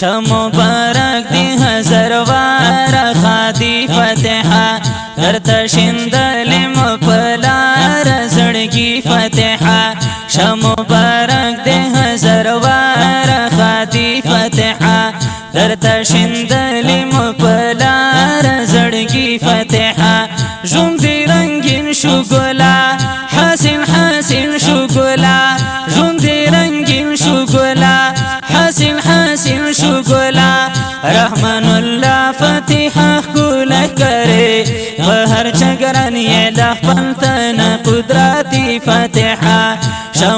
مبارک دی هزار وار خادی فتحا درتا شندلی مپلار زړګي فتحا مبارک دی هزار وار خادی فتحا درتا شندلی مپلار زړګي فتحا ژوند دی رنگین شو ګلا حسین حسین شو ګلا ژوند دی رنگین شو ګلا حسین حسین شو ګلا رحمان الله فتحا کوله کرے بهر چګران یې د خپل تن قدرتي فتحا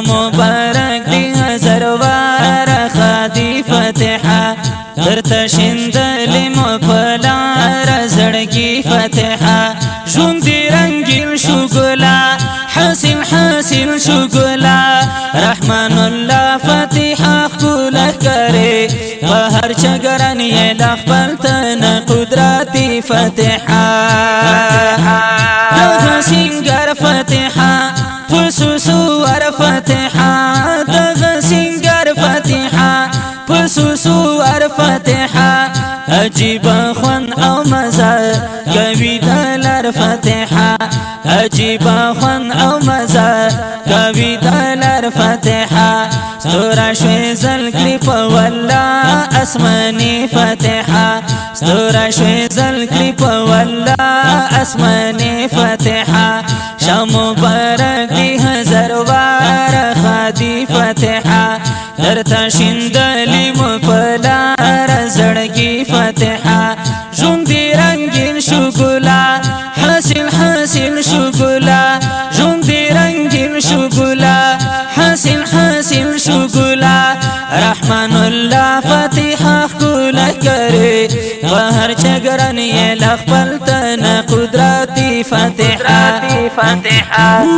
مبارک دی هزار وار خادي فتحا درته شندلې مپلار زړګي فتحا ژوند دی رنگین شو ګلا حسین حسین شو ګلا رحمان الله فتحا کوله کرے بهر چګران یې د خپل تن قدرتي فتحا دغه سنگر فتحا فسوسو ور فتحا دغه سنگر فتحا فسوسو ور فتحا عجیب خوان او مزه کوي دلر فتحا عجیب خوان او مزه کوي دلر فتحا ستورا شوي زل کلی په والله اسماني فتحا ستورا شوي زل کلی په والله اسماني فتحا مبارک دی هزار وار خادي فتحا درتا شندلی مپلار زړګي فتحا ژوند دی رنگین شو ګلا حسین حسین شو ګلا ژوند دی رنگین شو ګلا حسین حسین شو ګلا رحمان الله فتحا کوله کرے بهر چګران یې لخپل تن قدرتي فتحا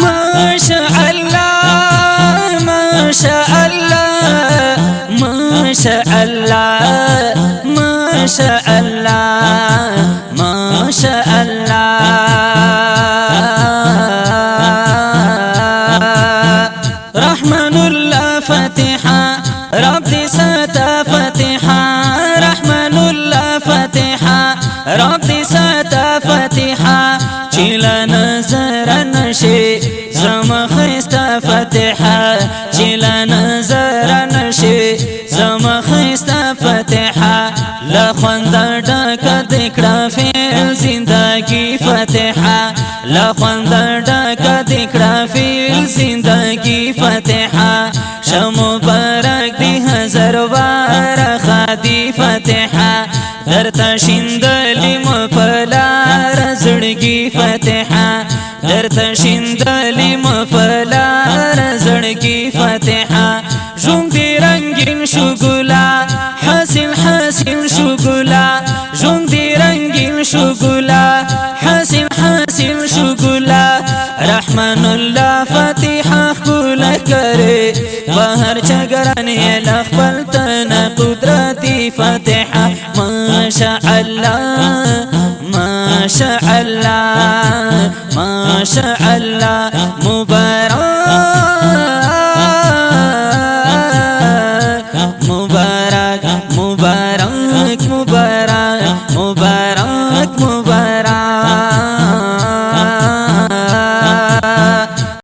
ما شاء الله ما شاء الله ما شاء الله ما شاء الله ما شاء الله رحمن الله فتحا رب دي ساتا فتحا رحمن الله فتحا رب دي ساتا فتحا چلا نظر نشي زما خستا فتحا چلا نظر نشي زما خستا فتحا لا خوند ډک دکړه فعل زندگی فتحا لا خوند ډک دکړه فعل زندگی فتحا مبارک دی هزار وار خادي فتحا درتا شندلی مپلار زړګي فتحا درتا شندلی مپلار زړګي فتحا ژوند دی رنگین شو ګلا حسین حسین شو ګلا ژوند دی رنگین شو ګلا حسین حسین شو ګلا رحمان الله فتحا کوله کرے بهر چګران یې لخپل تن قدرتي فتحا ما شاء الله ما شاء الله ما شاء الله